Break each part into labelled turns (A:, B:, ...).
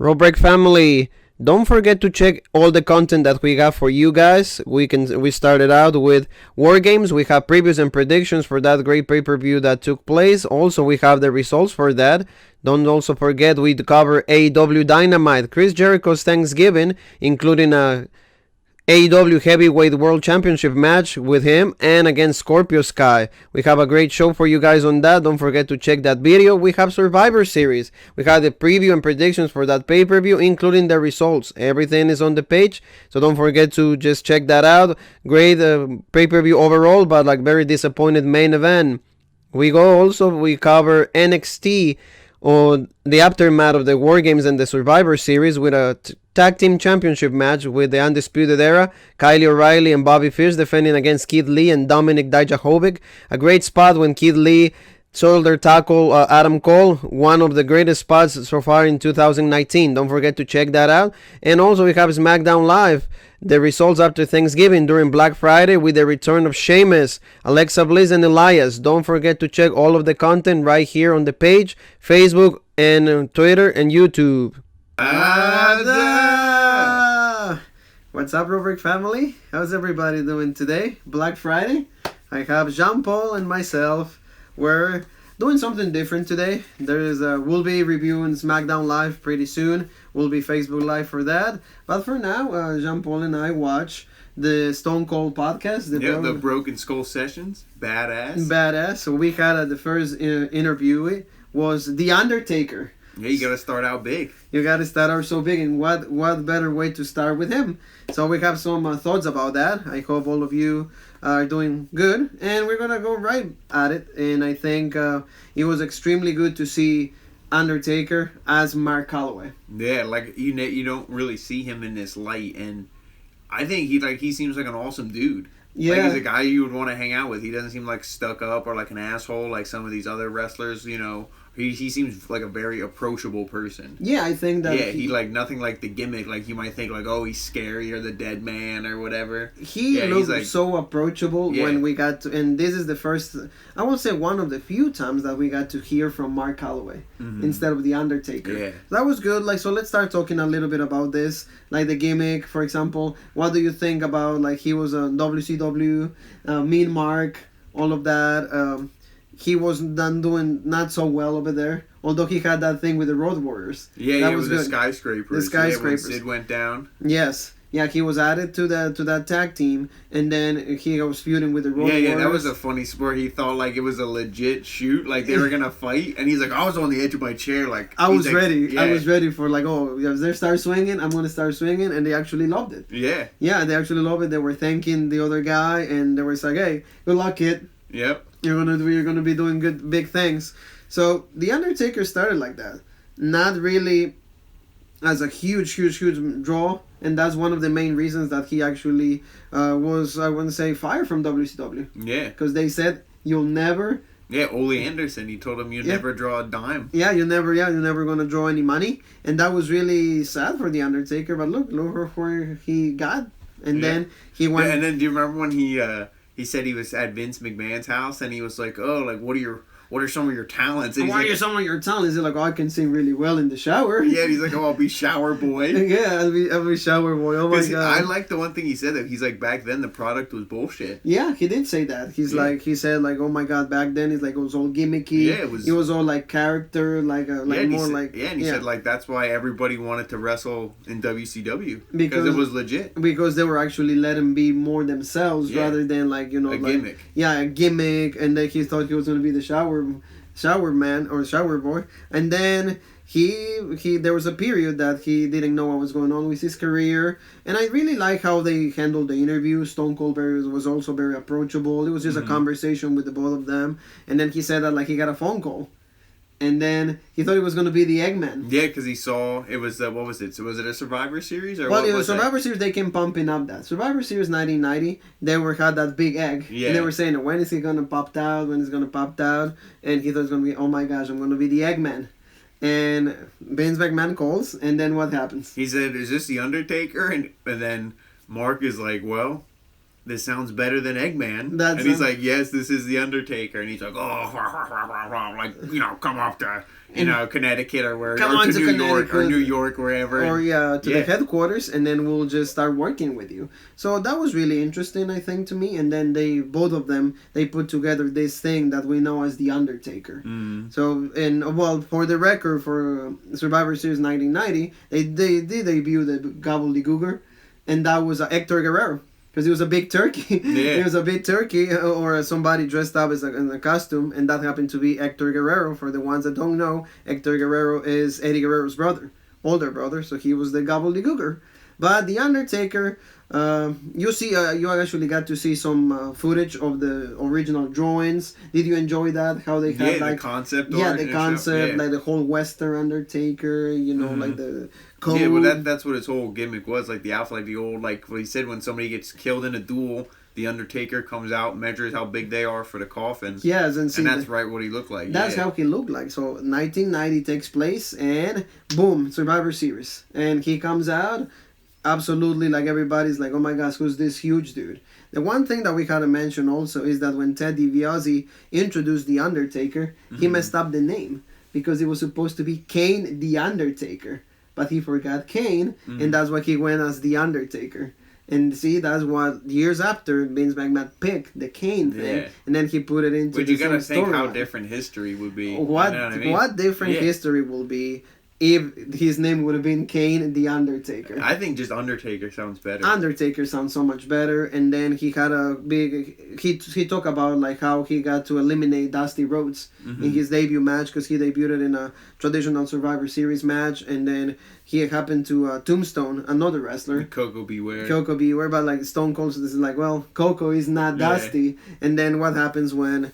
A: Roll Break family, don't forget to check all the content that we got for you guys. We started out with War Games. We have previews and predictions for that great pay-per-view that took place. Also, we have the results for that. Don't also forget we cover AEW Dynamite, Chris Jericho's Thanksgiving, including a AEW Heavyweight World Championship match with him and against Scorpio Sky. We have a great show for you guys on that. Don't forget to check that video. We have Survivor Series. We have the preview and predictions for that pay-per-view, including the results. Everything is on the page, so don't forget to just check that out. Great pay-per-view overall, but like very disappointed main event. We cover NXT on the aftermath of the War Games and the Survivor Series with a tag team championship match with the Undisputed Era, Kyle O'Reilly and Bobby Fish defending against Keith Lee and Dominic Dijakovic. A great spot when Keith Lee shoulder tackle Adam Cole, one of the greatest spots so far in 2019. Don't forget to check that out. And also we have Smackdown Live, the results after Thanksgiving during Black Friday with the return of Sheamus, Alexa Bliss, and Elias. Don't forget to check all of the content right here on the page, Facebook, and Twitter, and YouTube. What's up, Rubric family? How's everybody doing today? Black Friday? I have Jean-Paul and myself. We're doing something different today. We'll be reviewing Smackdown Live pretty soon. We'll be Facebook Live for that. But for now, Jean-Paul and I watch the Stone Cold podcast.
B: The Broken Skull Sessions. Badass.
A: So we had the first interview was The Undertaker.
B: Yeah, you gotta start out big.
A: You gotta start out so big, and what better way to start with him? So we have some thoughts about that. I hope all of you are doing good, and we're gonna go right at it. And I think it was extremely good to see Undertaker as Mark Calloway.
B: Yeah, like you don't really see him in this light, and I think he seems like an awesome dude.
A: Yeah,
B: like he's a guy you would want to hang out with. He doesn't seem like stuck up or like an asshole like some of these other wrestlers. He seems like a very approachable person.
A: Yeah, I think that...
B: Yeah, he like nothing like the gimmick. Like you might think like, oh, he's scary or the dead man or whatever.
A: He looked so approachable when we got to... And this is the first... I won't say one of the few times that we got to hear from Mark Calloway instead of The Undertaker.
B: Yeah.
A: That was good. Like, so let's start talking a little bit about this. Like the gimmick, for example. What do you think about, like, he was a WCW, Mean Mark, all of that. He was doing not so well over there, although he had that thing with the Road Warriors.
B: Yeah,
A: that
B: was the skyscrapers.
A: The skyscrapers.
B: When Sid went down.
A: Yes. Yeah, he was added to that tag team, and then he was feuding with the Road Warriors.
B: Yeah, that was a funny sport. He thought like it was a legit shoot, like they were gonna fight, and he's like, I was on the edge of my chair, like
A: I was ready.
B: Yeah.
A: I was ready for like, oh, if they start swinging, I'm gonna start swinging, and they actually loved it.
B: Yeah.
A: Yeah, they actually loved it. They were thanking the other guy, and they were like, hey, good luck, kid.
B: Yep.
A: You're gonna be doing good big things. So the Undertaker started like that, not really as a huge draw, and that's one of the main reasons that he actually was, I wouldn't say fired from WCW.
B: Yeah.
A: Because they said you'll never.
B: Yeah, Ole Anderson. He told him you'll never draw a dime.
A: Yeah, you're never gonna draw any money, and that was really sad for the Undertaker. But look where he got, and then he went.
B: Yeah, and then do you remember when he said he was at Vince McMahon's house and he was like, oh, like what are some of your talents? And
A: what are some of your talents? He's like, oh, I can sing really well in the shower.
B: Yeah, he's like, oh, I'll be shower boy.
A: Yeah, I'll be shower boy. Oh my god.
B: I like the one thing he said that he's like, back then the product was bullshit.
A: Yeah, he did say that. He said like, oh my god, back then it's like it was all gimmicky.
B: Yeah,
A: it was all like character, like more like.
B: Yeah, and he said like that's why everybody wanted to wrestle in WCW because it was legit.
A: Because they were actually letting be more themselves rather than like
B: a gimmick.
A: Yeah, a gimmick, and then he thought he was gonna be the shower man or shower boy, and then he there was a period that he didn't know what was going on with his career, and I really like how they handled the interview. Stone Cold was also very approachable. It was just a conversation with the both of them, and then he said that like he got a phone call, and then he thought it was going to be the Eggman.
B: Yeah, because he saw it was what was it? So was it a Survivor Series or
A: well,
B: what
A: it was Survivor Series. They came pumping up that Survivor Series 1990. They had that big egg, and they were saying when is he gonna pop out? When is it gonna pop out? And he thought it was gonna be, oh my gosh, I'm gonna be the Eggman. And Vince McMahon calls, and then what happens?
B: He said, "Is this the Undertaker?" And then Mark is like, "Well, this sounds better than Eggman. And he's like, yes, this is the Undertaker. And he's like, oh, like, come off to, Connecticut or where,
A: come
B: or
A: on
B: to New York, wherever.
A: Or to the headquarters, and then we'll just start working with you. So that was really interesting, I think, to me. And then both of them put together this thing that we know as the Undertaker. So, for the record, for Survivor Series 1990, they did debut the Gobbledygooker, and that was Hector Guerrero. Because he was a big turkey. Yeah. He was a big turkey, or somebody dressed up in a costume, and that happened to be Hector Guerrero. For the ones that don't know, Hector Guerrero is Eddie Guerrero's brother, older brother, so he was the Gobbledygooker. But the Undertaker, you actually got to see some footage of the original drawings. Did you enjoy that? How they had
B: the concept.
A: The concept, like the whole Western Undertaker. Like the code.
B: Yeah, well, that's what his whole gimmick was. Like the outfit, like the old, like what he said, when somebody gets killed in a duel, the Undertaker comes out, measures how big they are for the coffins.
A: Yes, and
B: that's right what he looked like.
A: That's how he looked like. So 1990 takes place, and boom, Survivor Series, and he comes out. Absolutely, like everybody's like, oh my gosh, who's this huge dude? The one thing that we gotta mention also is that when Ted DiBiase introduced the Undertaker, he messed up the name because it was supposed to be Kane the Undertaker, but he forgot Kane, and that's why he went as the Undertaker. And see, that's what years after Vince McMahon picked the Kane thing, and then he put it into.
B: But you gotta think how different history would be.
A: What different history will be if his name would have been Kane the Undertaker.
B: I think just Undertaker sounds better.
A: Undertaker sounds so much better. And then he had a big... He talked about like how he got to eliminate Dusty Rhodes in his debut match, because he debuted in a traditional Survivor Series match. And then he happened to Tombstone, another wrestler.
B: Coco Beware.
A: But like Stone Cold is like, well, Coco is not Dusty. And then what happens when...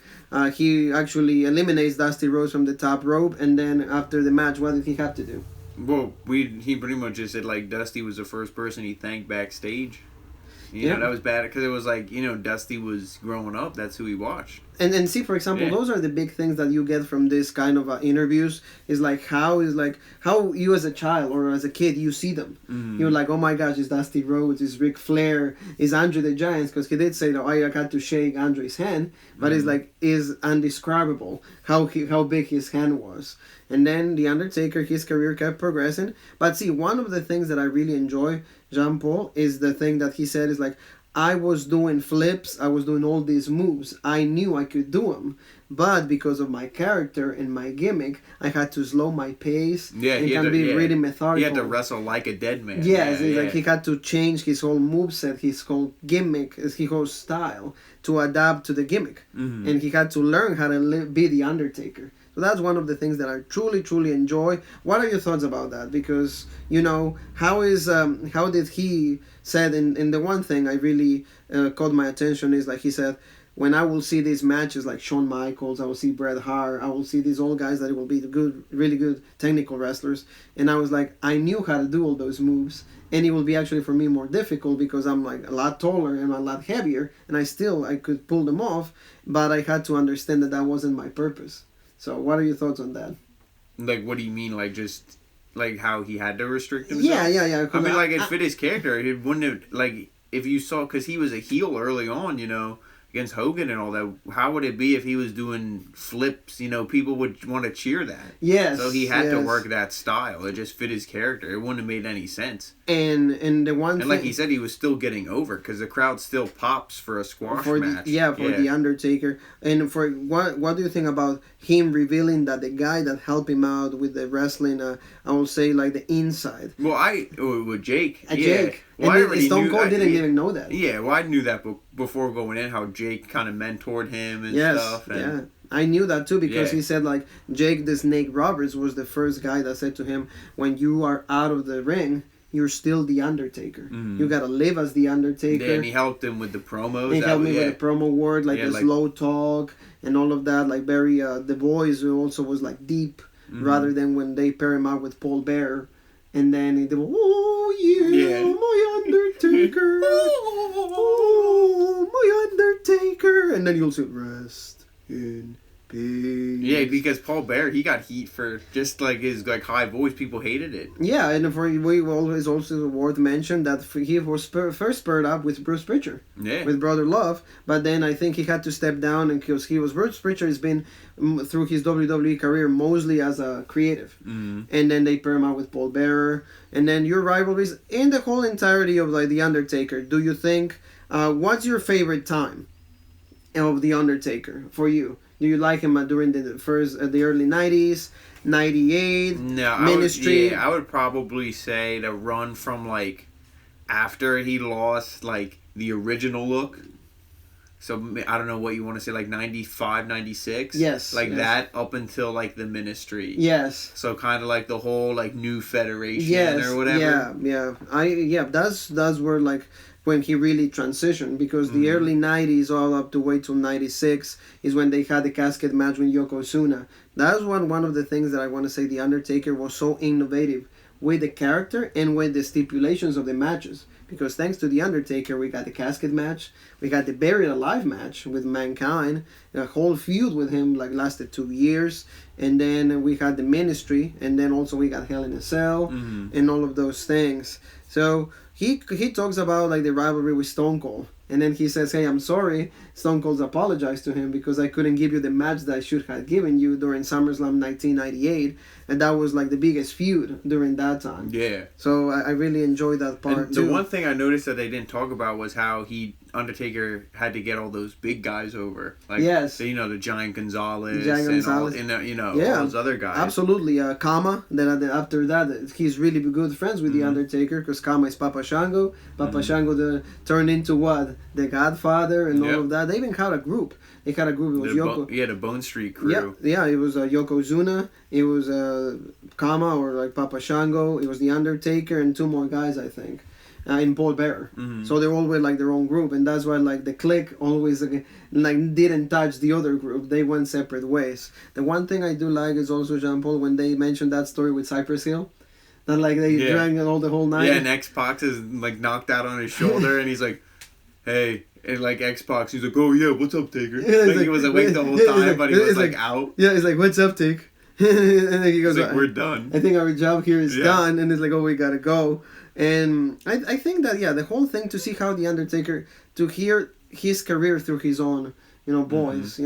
A: he actually eliminates Dusty Rhodes from the top rope, and then after the match, what did he have to do?
B: Well, he pretty much just said like Dusty was the first person he thanked backstage. You know, that was bad because it was like, Dusty was growing up. That's who he watched.
A: And see, for example, those are the big things that you get from this kind of interviews. Is like how you as a child or as a kid you see them. You're like, oh my gosh, it's Dusty Rhodes, it's Ric Flair, it's Andre the Giant, because he did say that I got to shake Andre's hand, but it's like is undescribable how big his hand was. And then the Undertaker, his career kept progressing. But see, one of the things that I really enjoy, Jean Paul, is the thing that he said is like, I was doing flips, I was doing all these moves. I knew I could do them, but because of my character and my gimmick, I had to slow my pace and be really methodical.
B: He had to wrestle like a dead man.
A: Yes, like he had to change his whole moveset, his whole gimmick, his whole style to adapt to the gimmick. And he had to learn how to be the Undertaker. So that's one of the things that I truly, truly enjoy. What are your thoughts about that? Because, how did he said, in the one thing I really caught my attention is like he said, when I will see these matches like Shawn Michaels, I will see Bret Hart, I will see these old guys that will be good, really good technical wrestlers. And I was like, I knew how to do all those moves. And it will be actually for me more difficult because I'm like a lot taller and a lot heavier. And I could pull them off. But I had to understand that wasn't my purpose. So what are your thoughts on that?
B: Like, what do you mean? Like, just like how he had to restrict himself?
A: Yeah.
B: I mean, like, it fit his character. It wouldn't have, like, if you saw, because he was a heel early on, against Hogan and all that. How would it be if he was doing flips? People would want to cheer that.
A: Yes.
B: So he had to work that style. It just fit his character. It wouldn't have made any sense.
A: And the one
B: and like he said, he was still getting over because the crowd still pops for a squash match.
A: The Undertaker. And for what do you think about him revealing that the guy that helped him out with the wrestling, I will say like the inside.
B: Well, with Jake.
A: Jake.
B: Well,
A: and Stone Cold didn't even know that.
B: Yeah, well, I knew that before going in, how Jake kind of mentored him and stuff. And
A: I knew that too because he said like Jake the Snake Roberts was the first guy that said to him, when you are out of the ring, you're still the Undertaker. You gotta live as the Undertaker.
B: Yeah, and he helped him with the promos.
A: He helped me with the promo word, like the slow talk and all of that. Like very, The Boys also was like deep, rather than when they pair him up with Paul Bearer. And then they go, my Undertaker, oh, my Undertaker. And then you'll say, rest in Peace.
B: Yeah, because Paul Bear, he got heat for just like his like high voice. People hated it.
A: Yeah, and for we always also worth mention that he was first spurred up with Bruce Pritchard,
B: Yeah.
A: with Brother Love, but then I think he had to step down, and because Bruce Pritchard has been through his WWE career mostly as a creative, and then they pair him out with Paul Bearer, and then your rivalries in the whole entirety of like the Undertaker. Do you think what's your favorite time of the Undertaker for you? Do you like him during the early 90s, 98,
B: No,
A: Ministry?
B: I would probably say the run from like after he lost like the original look. So I don't know what you want to say, like 95, 96?
A: Yes.
B: Like
A: yes.
B: that up until like the Ministry.
A: Yes.
B: So kind of like the whole like new federation
A: Yes.
B: or whatever.
A: Yeah. That's where like when he really transitioned, because the early 90s all up to wait till 96 is when they had the casket match with Yokozuna. That's one of the things that I want to say the Undertaker was so innovative with the character and with the stipulations of the matches. Because thanks to the Undertaker, we got the casket match, we got the Buried Alive match with Mankind, a whole feud with him like lasted 2 years, and then we had the Ministry, and then also we got Hell in a Cell, and all of those things. So he talks about like the rivalry with Stone Cold, and then he says, "Hey, I'm sorry." Stone Cold's apologized to him because I couldn't give you the match that I should have given you during SummerSlam 1998, and that was like the biggest feud during that time.
B: Yeah.
A: So I really enjoyed that part
B: And
A: too.
B: the one thing I noticed that they didn't talk about was how Undertaker had to get all those big guys over. Like,
A: Yes.
B: the Giant Gonzalez,
A: Gonzalez.
B: and all,
A: Yeah.
B: all those other guys.
A: Absolutely, Kama. Then after that, he's really good friends with the Undertaker because Kama is Papa Shango. Papa Shango turned into what? The Godfather and all of that. They even had a group. They had a group. It was Yoko.
B: The Bone Street crew.
A: Yeah. It was Yokozuna. It was Kama or like Papa Shango. It was the Undertaker and 2 more guys, I think. In Paul Bearer. So they all were like their own group, and that's why like the Clique always like didn't touch the other group. They went separate ways. The one thing I do like is also Jean Paul when they mentioned that story with Cypress Hill, that like they drank it all the whole night.
B: Yeah, and X-Pac is like knocked out on his shoulder, and he's like, "Hey." And like X-Pac, he's like, "Oh yeah, what's up, Taker?" Like he was awake the whole time, but he was like out.
A: Yeah, he's like, "What's up, Take?" And then he goes,
B: He's like, "We're done.
A: I think our job here is done." And it's like, "Oh, we gotta go." And I think that the whole thing to see how the Undertaker, to hear his career through his own boys,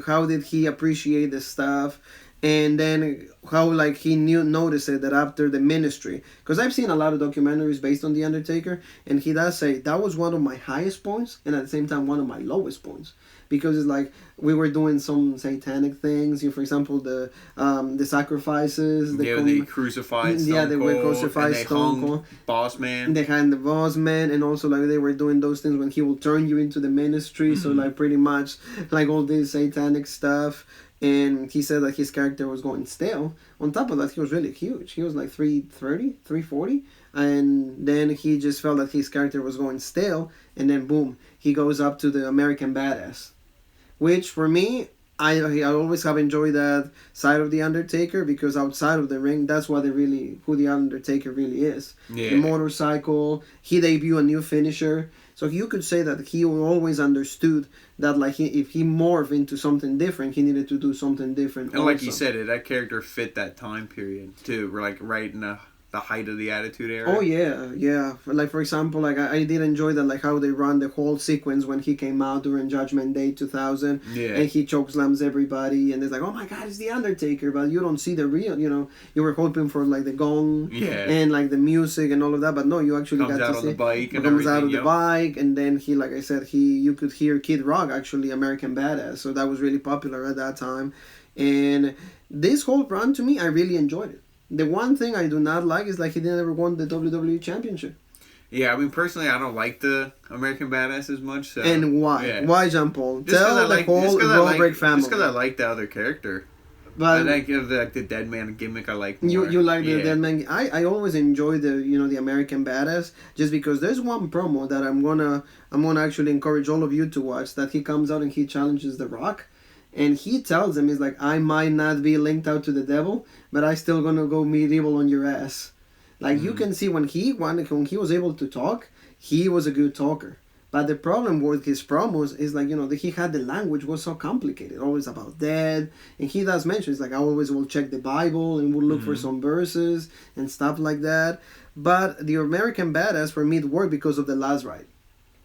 A: how did he appreciate the stuff, and then how like he noticed it that after the Ministry, because I've seen a lot of documentaries based on the Undertaker, and he does say that was one of my highest points and at the same time one of my lowest points, because it's like we were doing some satanic things. For example, the sacrifices.
B: They crucified Stone Cold.
A: They were crucified Stone Cold.
B: Boss Man.
A: They had the Boss Man, and also like they were doing those things when he will turn you into the Ministry. So like pretty much like all this satanic stuff. And he said that his character was going stale. On top of that, he was really huge. He was like 330, 340. And then he just felt that his character was going stale. And then boom, he goes up to the American Badass. Which for me, I always have enjoyed that side of the Undertaker, because outside of the ring, that's what who the Undertaker really is.
B: Yeah.
A: The motorcycle, he debuted a new finisher. So you could say that he always understood that like if he morphed into something different, he needed to do something different.
B: And like you said, that character fit that time period too. Like right in the height of the Attitude Era.
A: Oh yeah. Like for example, like I did enjoy that, like how they run the whole sequence when he came out during Judgment Day 2000.
B: Yeah.
A: And he chokeslams everybody, and it's like, oh my God, it's the Undertaker, but you don't see the real. You were hoping for like the gong.
B: Yeah.
A: And like the music and all of that, but no, you actually
B: comes
A: got
B: out
A: to
B: on
A: see.
B: the bike and
A: comes out of
B: everything,
A: the bike, and then he, like I said, you could hear Kid Rock actually American Badass, so that was really popular at that time. And this whole run, to me, I really enjoyed it. The one thing I do not like is like he didn't ever won the WWE Championship.
B: Yeah, I mean personally, I don't like the American Badass as much. So,
A: and why?
B: Yeah.
A: Why, Jean Paul?
B: Just
A: Tell the whole Goldberg family.
B: Just because I like the other character.
A: But
B: I like the Dead Man gimmick. I like more.
A: You like the Dead Man. I always enjoy the American Badass, just because there's one promo that I'm gonna actually encourage all of you to watch, that he comes out and he challenges The Rock. And he tells him, he's like, I might not be linked out to the devil, but I still gonna go medieval on your ass. Like, you can see when he was able to talk, he was a good talker. But the problem with his promos is like, that he had the language was so complicated, always about dead. And he does mention, it's like, I always will check the Bible and will look for some verses and stuff like that. But the American Badass for me it worked because of the last ride.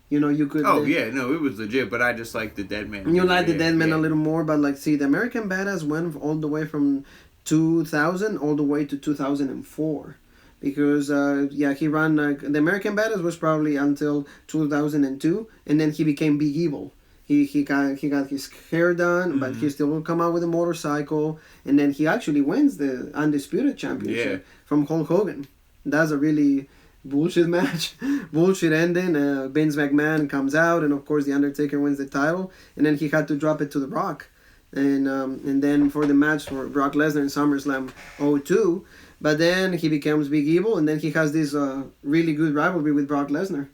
A: You could.
B: Oh yeah, no, it was legit. But I just like the Dead Man.
A: You like the Dead Man a little more, but like, see, the American Badass went all the way from 2000 all the way to 2004. Because he ran the American Badass was probably until 2002, and then he became Big Evil. He got his hair done, but he still will come out with a motorcycle, and then he actually wins the Undisputed Championship from Hulk Hogan. That's a really bullshit match, bullshit ending. Vince McMahon comes out, and of course the Undertaker wins the title, and then he had to drop it to The Rock, and then for the match for Brock Lesnar in SummerSlam 02. But then he becomes Big Evil, and then he has this really good rivalry with Brock Lesnar.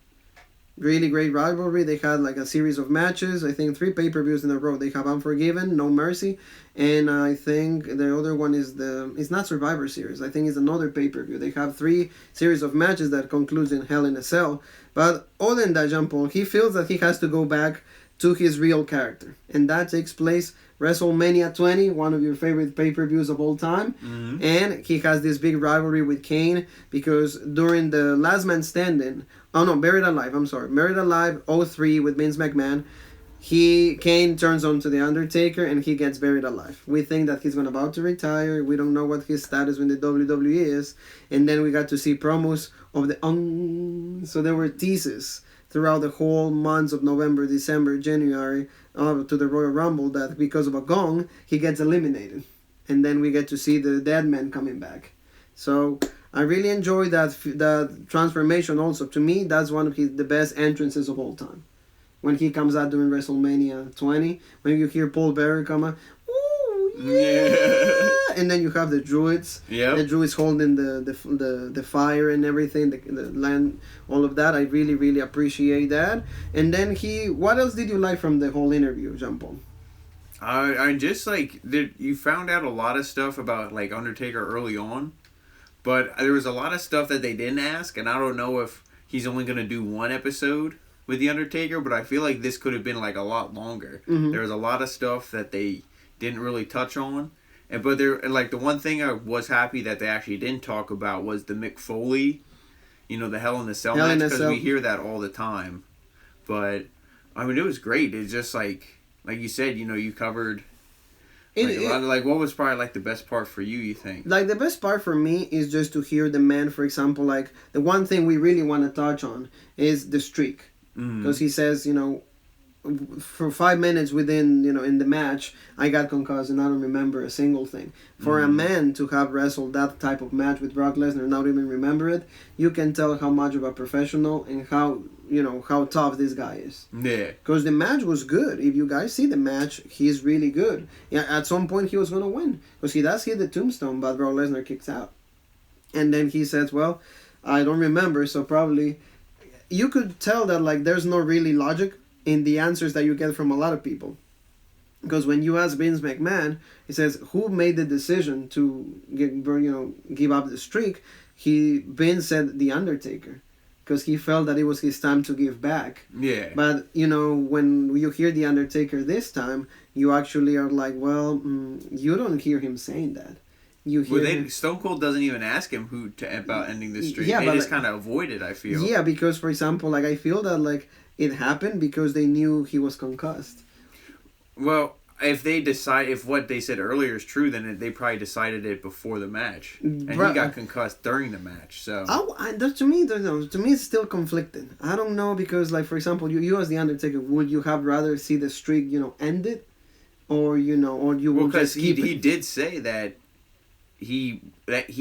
A: Really great rivalry. They had like a series of matches. I think 3 pay-per-views in a row. They have Unforgiven, No Mercy, and I think the other one is it's not Survivor Series. I think it's another pay-per-view. They have 3 series of matches that concludes in Hell in a Cell. But other than that, Jean Paul, he feels that he has to go back to his real character, and that takes place WrestleMania 20, one of your favorite pay-per-views of all time. And he has this big rivalry with Kane because during the Last Man Standing, Buried Alive 03 with Vince McMahon, Kane turns on to the Undertaker and he gets buried alive. We think that he's about to retire. We don't know what his status in the WWE is, and then we got to see promos of the so there were teases throughout the whole months of November, December, January, to the Royal Rumble, that because of a gong, he gets eliminated. And then we get to see the Dead Man coming back. So I really enjoy that transformation also. To me, that's one of the best entrances of all time. When he comes out during WrestleMania 20, when you hear Paul Bearer come out, ooh, yeah! And then you have the Druids. Yeah. The Druids holding the fire and everything, the land, all of that. I really, really appreciate that. And then what else did you like from the whole interview, Jean Paul?
B: I just like you found out a lot of stuff about like Undertaker early on, but there was a lot of stuff that they didn't ask, and I don't know if he's only gonna do one episode with the Undertaker, but I feel like this could have been like a lot longer. There was a lot of stuff that they didn't really touch on, but the one thing I was happy that they actually didn't talk about was the Mick Foley, the Hell in a Cell match, because we hear that all the time. But I mean, it was great. It's just like you said, you covered a lot of, what was probably like the best part for you think?
A: Like the best part for me is just to hear the man, for example, like the one thing we really want to touch on is the streak. Because he says, for 5 minutes within, in the match, I got concussed and I don't remember a single thing. For a man to have wrestled that type of match with Brock Lesnar and not even remember it, you can tell how much of a professional and how tough this guy is.
B: Yeah.
A: Because the match was good. If you guys see the match, he's really good. Yeah, at some point he was going to win. Because he does hit the tombstone, but Brock Lesnar kicks out. And then he says, well, I don't remember, so probably... You could tell that there's no really logic in the answers that you get from a lot of people. Because when you ask Vince McMahon, he says, who made the decision to give up the streak? Vince said The Undertaker. Because he felt that it was his time to give back.
B: Yeah.
A: But, when you hear The Undertaker this time, you actually are like, well, you don't hear him saying that.
B: Stone Cold doesn't even ask him about ending the streak. Yeah, they just kind of avoid it, I feel.
A: Yeah, because, for example, I feel that, it happened because they knew he was concussed.
B: Well, if what they said earlier is true, then they probably decided it before the match. And he got concussed during the match, so...
A: To me, it's still conflicted. I don't know, because, for example, you as The Undertaker, would you have rather see the streak, ended? Or, or you will just keep
B: he did say that he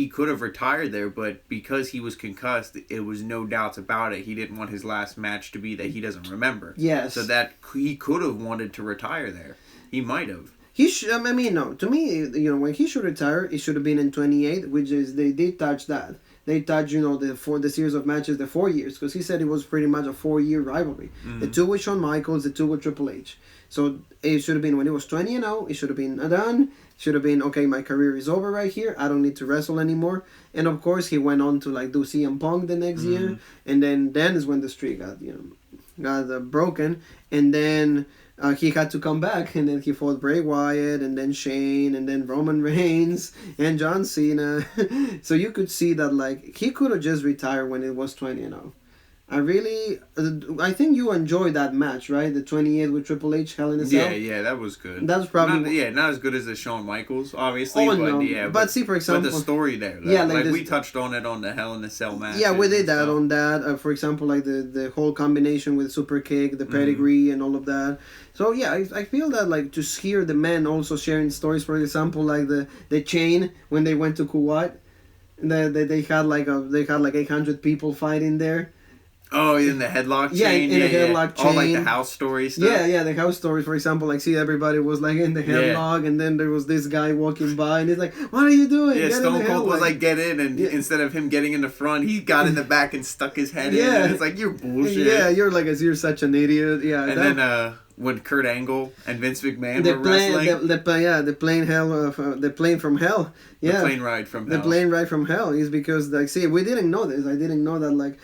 B: could have retired there, but because he was concussed, it was no doubts about it. He didn't want his last match to be that he doesn't remember.
A: Yes.
B: So that he could have wanted to retire there. He might have.
A: No. To me, when he should retire, it should have been in 28, which is they did touch that. They touched, the series of matches, the 4 years, because he said it was pretty much a 4-year rivalry. The 2 with Shawn Michaels, the 2 with Triple H. So it should have been when it was 20-0. It should have been done. Should have been, okay, my career is over right here. I don't need to wrestle anymore. And of course, he went on to do CM Punk the next year. And then is when the streak got, got broken, and then he had to come back, and then he fought Bray Wyatt, and then Shane, and then Roman Reigns, and John Cena. So you could see that like he could have just retired when it was 20-0. I think you enjoyed that match, right? The 28 with Triple H, Hell in a Cell.
B: Yeah, that was good.
A: That was probably
B: not as good as the Shawn Michaels, obviously.
A: Oh
B: but,
A: no,
B: yeah,
A: but see, for example,
B: but the story there, like we touched on it on the Hell in a Cell match.
A: Yeah, we did that on that. For example, like the whole combination with Super Kick, the pedigree, and all of that. So yeah, I feel that like to hear the men also sharing stories. For example, like the chain when they went to Kuwait, they had like 800 people fighting there.
B: Oh, in the headlock chain?
A: Yeah, in the headlock chain.
B: All like the house story stuff?
A: Yeah, the house stories, for example, like see everybody was like in the headlock and then there was this guy walking by and he's like, what are you doing?
B: Yeah,
A: get
B: Stone Cold was like, get in, and instead of him getting in the front, he got in the back and stuck his head in, and it's like, you're bullshit.
A: Yeah, you're such an idiot. Yeah.
B: And then when Kurt Angle and Vince McMahon were wrestling.
A: The plane from hell. Yeah.
B: The plane ride from hell.
A: The plane ride from hell is because, like, see, we didn't know this. I didn't know that, like,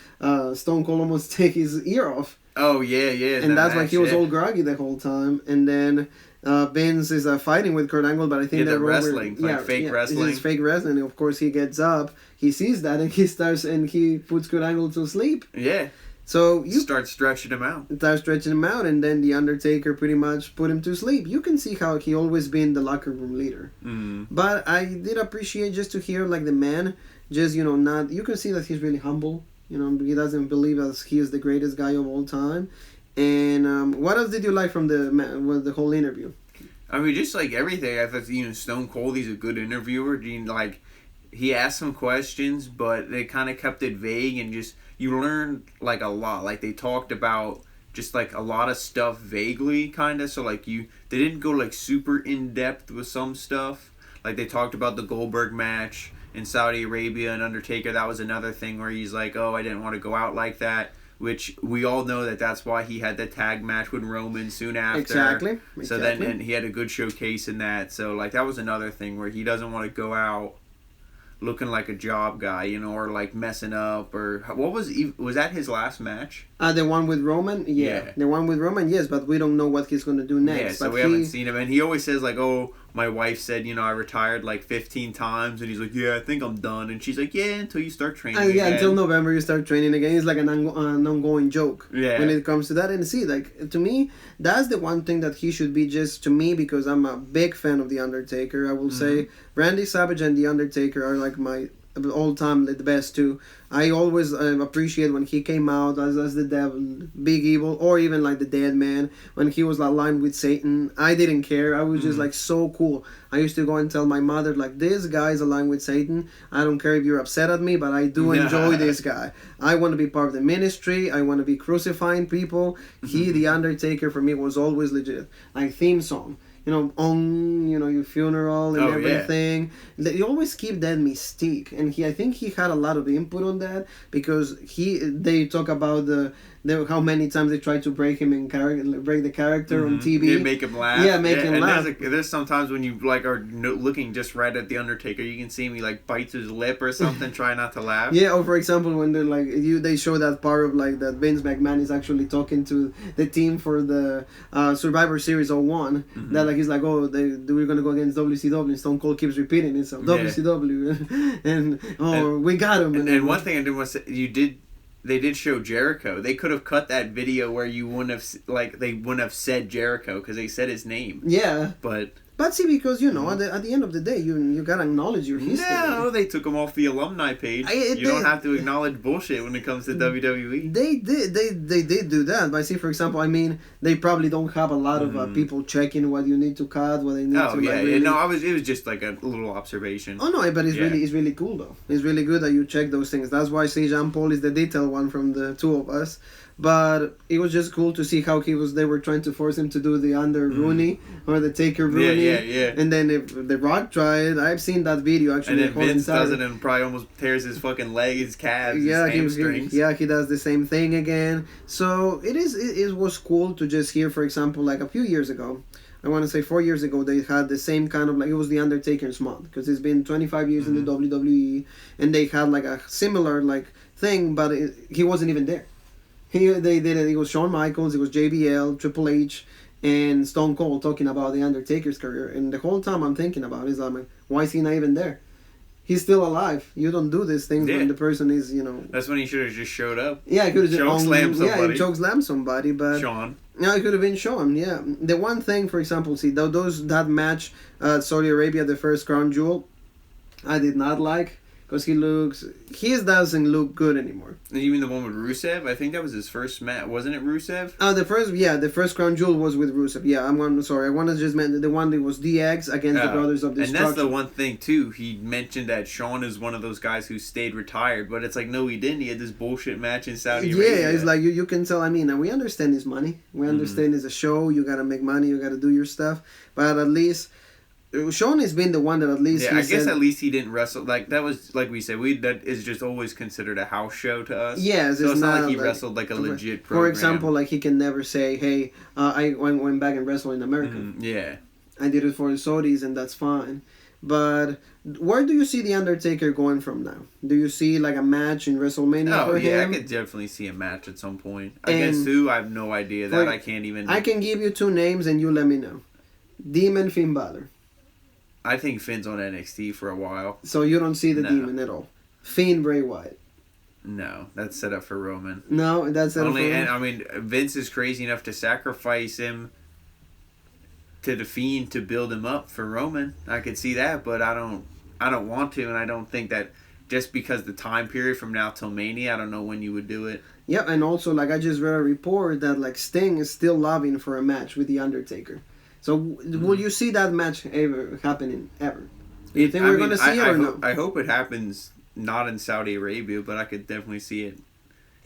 A: Stone Cold almost take his ear off.
B: Oh, yeah.
A: And that's why he was all groggy the whole time. And then Vince is fighting with Kurt Angle, but I think
B: they're wrestling. Fake wrestling.
A: It's fake wrestling. And of course, he gets up, he sees that, and he puts Kurt Angle to sleep.
B: Yeah.
A: So you
B: start stretching him out.
A: And then the Undertaker pretty much put him to sleep. You can see how he always been the locker room leader. But I did appreciate just to hear like the man, just not. You can see that he's really humble. He doesn't believe that he is the greatest guy of all time. And what else did you like from the whole interview?
B: I mean, just like everything. I thought Stone Cold, he's a good interviewer. He asked some questions, but they kind of kept it vague and just. You learned like a lot. Like they talked about just like a lot of stuff vaguely, kind of. So like they didn't go like super in depth with some stuff. Like they talked about the Goldberg match in Saudi Arabia and Undertaker. That was another thing where he's like, oh, I didn't want to go out like that. Which we all know that's why he had the tag match with Roman soon after.
A: Exactly.
B: So then and he had a good showcase in that. So like that was another thing where he doesn't want to go out looking like a job guy, or like messing up, or what was that his last match?
A: The one with Roman? Yeah. The one with Roman, yes, but we don't know what he's going to do next.
B: Yeah, so we haven't seen him, and he always says like, oh, my wife said, I retired like 15 times, and he's like, yeah, I think I'm done, and she's like, yeah, until you start training again.
A: Until November you start training again. It's like an ongoing joke when it comes to that. And see, like, to me, that's the one thing that he should be just to me, because I'm a big fan of The Undertaker. I will say Randy Savage and The Undertaker are like my all time the best too. I always appreciate when he came out as the devil, big evil, or even like the dead man when he was aligned with Satan. I didn't care. I was just like so cool. I used to go and tell my mother like, this guy's aligned with Satan. I don't care if you're upset at me, but I do enjoy this guy. I want to be part of the ministry. I want to be crucifying people. The Undertaker for me was always legit. Like theme song. On your funeral and everything. Yeah. You always keep that mystique, and I think he had a lot of input on that because they talk about how many times they tried to break him in break the character on TV.
B: Yeah, make him laugh.
A: Yeah, make him laugh.
B: There's sometimes when you like are looking just right at the Undertaker, you can see him he like bites his lip or something, try not to laugh.
A: Yeah, or for example when they're like they show that part of like that Vince McMahon is actually talking to the team for the Survivor Series 01. That like he's like, oh, we're gonna go against WCW. And Stone Cold keeps repeating himself, WCW, and we got him.
B: And one thing I did was they did show Jericho. They could have cut that video where they wouldn't have said Jericho because they said his name.
A: Yeah,
B: but
A: see, because at the end of the day, you gotta acknowledge your history.
B: No, they took him off the alumni page. You don't have to acknowledge bullshit when it comes to WWE.
A: They did do that. But see, for example, I mean, they probably don't have a lot of people checking what you need to cut, what they need to.
B: Oh yeah,
A: really...
B: no, it was just like a little observation.
A: Oh no, but it's really cool though. It's really good that you check those things. That's why I say Jean Paul is the detailed one from the two of us. But it was just cool to see how they were trying to force him to do the under Rooney or the Taker Rooney.
B: Yeah.
A: And then if The Rock tried, I've seen that video actually.
B: And then Vince does it and probably almost tears his fucking leg, his calves, his hamstrings.
A: He does the same thing again. So it was cool to just hear, for example, like a few years ago, I want to say 4 years ago, they had the same kind of, like, it was The Undertaker's month, because it's been 25 years in the WWE, and they had, like, a similar, like, thing, but he wasn't even there. They did it. It was Shawn Michaels, it was JBL, Triple H, and Stone Cold talking about the Undertaker's career. And the whole time I'm thinking about it is, like, why is he not even there? He's still alive. You don't do these things when the person is,
B: That's when he should have just showed up.
A: Yeah, he could have
B: choke slammed somebody.
A: Yeah, he choke slammed somebody, but
B: Sean.
A: No, it could have been Sean. Yeah, the one thing, for example, see that match, Saudi Arabia, the first crown jewel, I did not like. Because he doesn't look good anymore.
B: You mean the one with Rusev? I think that was his first match. Wasn't it Rusev?
A: The first crown jewel was with Rusev. Yeah, sorry. I want to just mention the one that was DX against the Brothers of Destruction.
B: And that's the one thing, too. He mentioned that Sean is one of those guys who stayed retired. But it's like, no, he didn't. He had this bullshit match in Saudi Arabia.
A: Yeah, it's like, you can tell. I mean, we understand his money. We understand it's a show. You got to make money. You got to do your stuff. But at least... Sean has been the one that at least
B: I guess at least he didn't wrestle like that was like we said that is just always considered a house show to us.
A: Yes,
B: so it's not like he wrestled like a legit program.
A: For example, like he can never say, "Hey, I went back and wrestled in America."
B: Yeah,
A: I did it for the Saudis, and that's fine. But where do you see the Undertaker going from now? Do you see like a match in WrestleMania for him?
B: I could definitely see a match at some point. Against who? I have no idea. That I can't even.
A: I can give you two names, and you let me know. Demon, Finn Balor.
B: I think Finn's on NXT for a while.
A: So you don't see the Demon at all? Finn, Bray Wyatt.
B: No, that's set up for Roman.
A: No, that's set up for Roman.
B: And I mean, Vince is crazy enough to sacrifice him to the Fiend to build him up for Roman. I could see that, but I don't want to, and I don't think that just because the time period from now till Mania, I don't know when you would do it.
A: Yeah, and also like I just read a report that like Sting is still lobbying for a match with the Undertaker. So, will you see that match ever happening, ever? You think we're going to see it or no?
B: I hope it happens not in Saudi Arabia, but I could definitely see it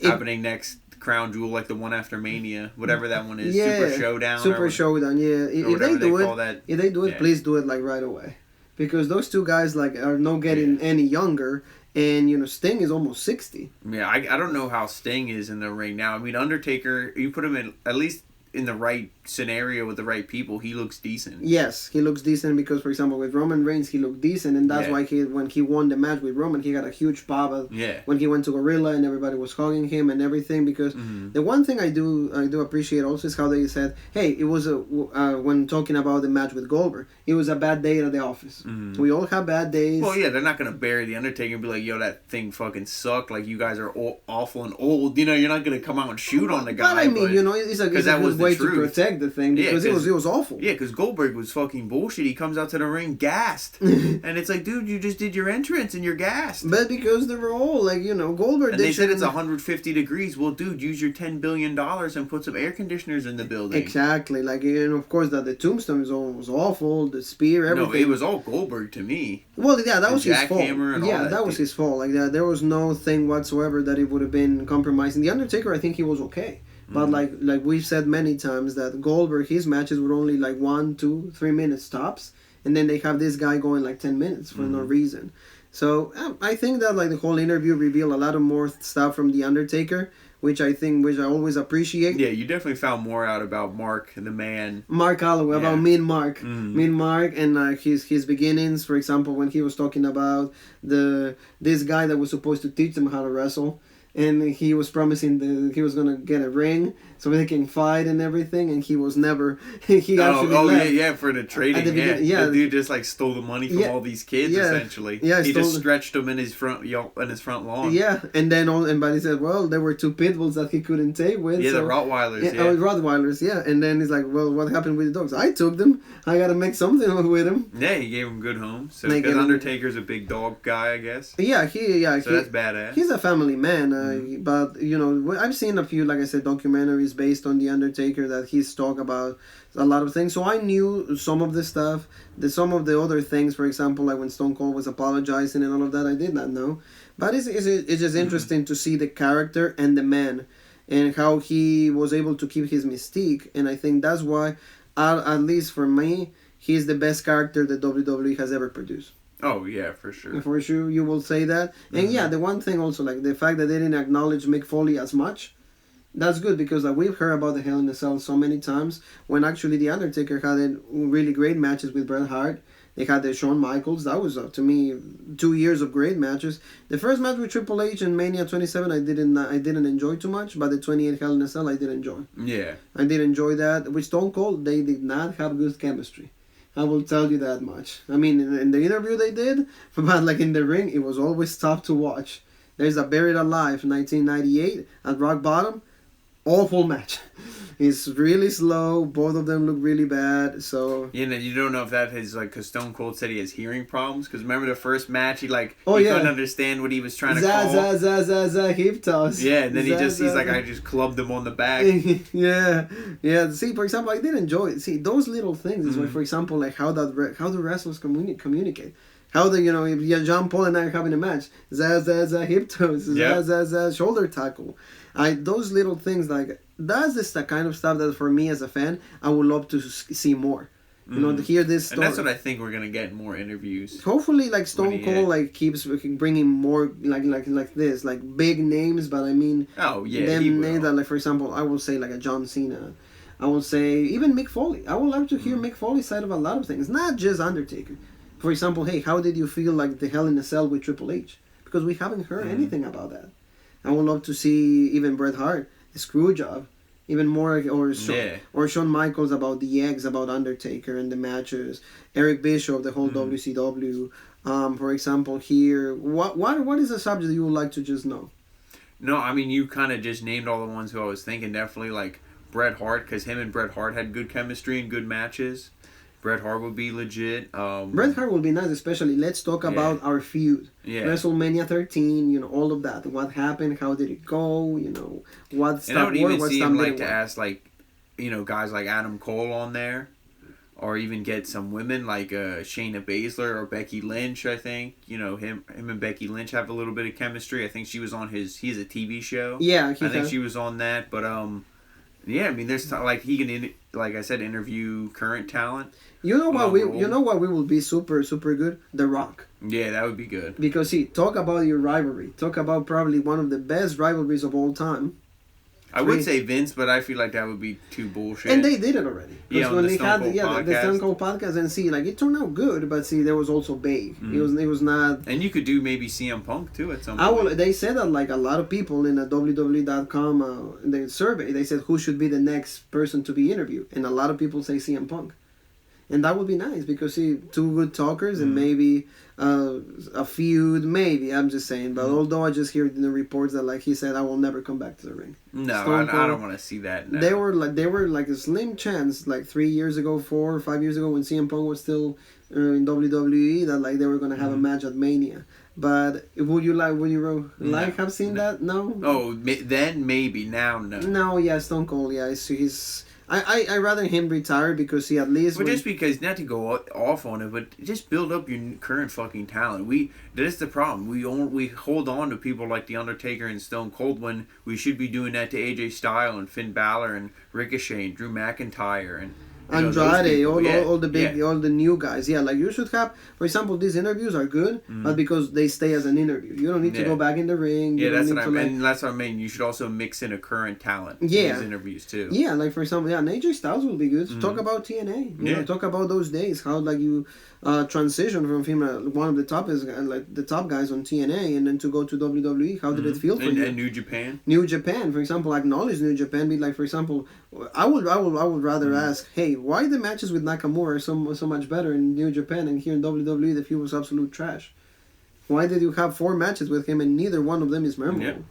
B: happening next Crown Jewel, like the one after Mania, whatever that one is.
A: Yeah,
B: Super Showdown.
A: Super Showdown, yeah. If they do it,
B: yeah.
A: Please do it like right away. Because those two guys like are not getting any younger. And, Sting is almost 60.
B: Yeah, I don't know how Sting is in the ring now. I mean, Undertaker, you put him in, at least in the right scenario with the right people, he looks decent.
A: Yes, he looks decent because, for example, with Roman Reigns, he looked decent, and that's why when he won the match with Roman, he got a huge pop. When he went to Gorilla and everybody was hugging him and everything. Because the one thing I do appreciate also is how they said, hey, it was when talking about the match with Goldberg, it was a bad day at the office. We all have bad days.
B: Well, yeah, they're not gonna bury the Undertaker and be like, yo, that thing fucking sucked. Like, you guys are awful and old. You're not gonna come out and shoot on the guy.
A: But I mean, it's a good way to protect the thing because it was awful.
B: Yeah, because Goldberg was fucking bullshit. He comes out to the ring gassed, and it's like, dude, you just did your entrance and you're gassed.
A: But because they were all like, Goldberg.
B: And they said it's 150 degrees. Well, dude, use your $10 billion and put some air conditioners in the building.
A: Exactly, like of course that the tombstone was awful. The spear, everything.
B: No, it was all Goldberg to me.
A: Well, yeah, that was his fault.
B: Yeah,
A: that was his fault. Like that, there was no thing whatsoever that it would have been compromising. The Undertaker, I think he was okay. But like we've said many times that Goldberg, his matches were only like 1, 2, 3 minutes tops, and then they have this guy going like 10 minutes for no reason. So I think that like the whole interview revealed a lot of more stuff from the Undertaker, which I always appreciate.
B: Yeah, you definitely found more out about Mark, the man.
A: Mark Holloway, about Mean Mark. Mean Mark and his beginnings, for example, when he was talking about this guy that was supposed to teach them how to wrestle. And he was promising he was gonna get a ring so they can fight and everything, and he was never. He actually left.
B: For the trading. The dude just like stole the money from all these kids essentially. Yeah, he just stretched them in his front lawn.
A: Yeah, and then but he said, well, there were 2 pit bulls that he couldn't take with.
B: Yeah, the Rottweilers.
A: Rottweilers. Yeah, and then he's like, well, what happened with the dogs? I took them. I gotta make something with them.
B: Yeah, he gave them good homes. So because Undertaker's a big dog guy, I guess.
A: Yeah,
B: so that's badass.
A: He's a family man. But I've seen a few, like I said, documentaries based on the Undertaker that he's talked about a lot of things. So I knew some of the stuff. Some of the other things, for example, like when Stone Cold was apologizing and all of that, I did not know. But it's just interesting to see the character and the man and how he was able to keep his mystique. And I think that's why, at least for me, he's the best character that WWE has ever produced.
B: Oh, yeah, for sure.
A: For sure, you will say that. And yeah, the one thing also, like the fact that they didn't acknowledge Mick Foley as much, that's good because like we've heard about the Hell in a Cell so many times when actually The Undertaker had really great matches with Bret Hart. They had the Shawn Michaels. That was, to me, 2 years of great matches. The first match with Triple H in Mania 27, I didn't enjoy too much, but the 28 Hell in a Cell, I did enjoy.
B: Yeah.
A: I did enjoy that. With Stone Cold, they did not have good chemistry. I will tell you that much. I mean, in the interview they did, but like in the ring, it was always tough to watch. There's a Buried Alive 1998 at Rock Bottom. Awful match. It's really slow. Both of them look really bad. So
B: You don't know if that is like because Stone Cold said he has hearing problems. Because remember the first match, he
A: Oh,
B: he
A: yeah.
B: couldn't understand what he was trying to call.
A: Hip toss.
B: Yeah, and then he's like, I just clubbed him on the back.
A: yeah. See, for example, I did enjoy it. See, those little things is where, for example, like how the wrestlers communicate. How the if John Paul and I are having a match, hip toss, shoulder tackle. Those little things, like that's just the kind of stuff that for me as a fan I would love to see more. To hear this story.
B: And that's what I think we're gonna get in more interviews.
A: Hopefully, like Stone Cold, like keeps bringing more like this, like big names. But I mean, names that, like, for example, I will say like a John Cena. I will say even Mick Foley. I would like to hear Mick Foley's side of a lot of things, not just Undertaker. For example, hey, how did you feel like the Hell in a Cell with Triple H? Because we haven't heard anything about that. I would love to see even Bret Hart, the screw job, even more, or Shawn Michaels about the eggs, about Undertaker and the matches. Eric Bischoff, the whole WCW. For example, here, what is a subject you would like to just know?
B: No, I mean you kind of just named all the ones who I was thinking. Definitely like Bret Hart, because him and Bret Hart had good chemistry and good matches. Bret Hart would be legit.
A: Bret Hart would be nice, especially. Let's talk about our feud.
B: Yeah.
A: WrestleMania 13, all of that. What happened? How did it go? What stuff.
B: And I would even see him like to ask guys like Adam Cole on there, or even get some women like Shayna Baszler or Becky Lynch. I think him and Becky Lynch have a little bit of chemistry. I think she was on he has a TV show.
A: Yeah,
B: I think she was on that, but yeah, I mean, there's he can like I said, interview current talent. You know what we will be super good? The Rock. Yeah, that would be good.
A: Because talk about your rivalry. Talk about probably one of the best rivalries of all time.
B: I would say Vince, but I feel like that would be too bullshit.
A: And they did it already.
B: Yeah, when they had
A: the Stone Cold podcast, and it turned out good, but there was also vague. It was not.
B: And you could do maybe CM Punk too at some point.
A: They said that like a lot of people in a WWE.com the survey, they said who should be the next person to be interviewed, and a lot of people say CM Punk. And that would be nice because two good talkers and maybe a feud, maybe, I'm just saying. But although I just hear in the reports that like he said I will never come back to the ring.
B: No, I don't want to see that. No.
A: They were like a slim chance like 3 years ago, 4 or 5 years ago when CM Punk was still in WWE that like they were gonna have a match at Mania. But would you have seen that? No.
B: Oh, then maybe. Now no.
A: No, yeah, Stone Cold. Yeah, he's. I rather him retire because he at least.
B: But just because, not to go off on it, but just build up your current fucking talent. That's the problem. We hold on to people like the Undertaker and Stone Cold when we should be doing that to AJ Styles and Finn Balor and Ricochet and Drew McIntyre and
A: Andrade, all the new guys. Yeah, like you should have. For example, these interviews are good, but because they stay as an interview, you don't need to go back in the ring.
B: That's what I mean. You should also mix in a current talent in these interviews too.
A: Yeah, like for example, AJ Styles will be good. Talk about TNA. You know, talk about those days. How like you transition from him, one of the the top guys on TNA, and then to go to WWE. How did it feel for you?
B: And New Japan.
A: New Japan, for example, acknowledge New Japan. Be like, for example, I would rather ask, hey, why the matches with Nakamura are so much better in New Japan, and here in WWE the feud was absolute trash? Why did you have 4 matches with him and neither one of them is memorable? Yep.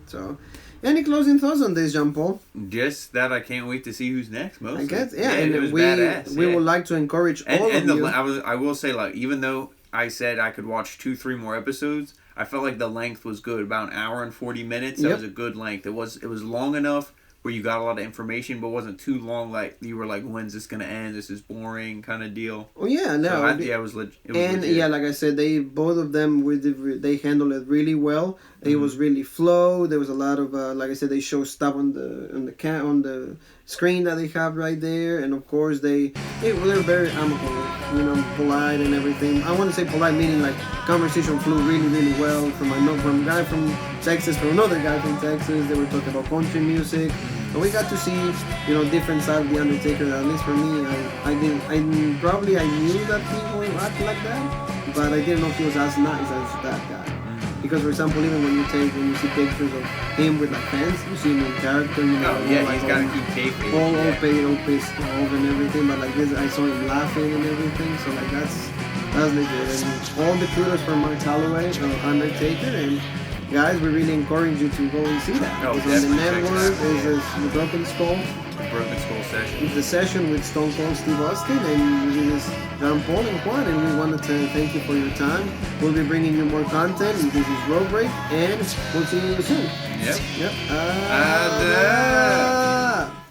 A: So, any closing thoughts on this, Jean Paul?
B: Just that I can't wait to see who's next. Mostly,
A: I guess, and
B: it was badass.
A: We would like to encourage all of you.
B: I will say, like, even though I said I could watch 2-3 more episodes, I felt like the length was good, about an hour and 40 minutes. That was a good length. It was long enough where you got a lot of information, but wasn't too long. Like you were like, when's this gonna end? This is boring, kind of deal.
A: Oh yeah, no.
B: So it was legit.
A: And legit. Yeah, like I said, both of them they handled it really well. It was really flow. There was a lot of like I said, they show stuff on the screen that they have right there, and of course they were very amicable, polite and everything. I want to say polite meaning like conversation flew really well from a guy from Texas to another guy from Texas. They were talking about country music, and we got to see different side of the Undertaker. At least for me, I knew that he would act like that, but I didn't know if he was as nice as that guy. Because, for example, even when you see pictures of him with like fans, you see him in character,
B: he's got to keep kayfabe.
A: All pissed off and everything, but like this, I saw him laughing and everything, so like that's legit. And all the kudos for Mark Calloway, Undertaker, and guys, we really encourage you to go and see that. Because on the network is the Broken Skull.
B: Broken Skull session.
A: It's the session with Stone Cold Steve Austin and this John Paul and Juan, and we wanted to thank you for your time. We'll be bringing you more content. This is Road Break, and we'll see you soon.
B: Yep.
A: Yep.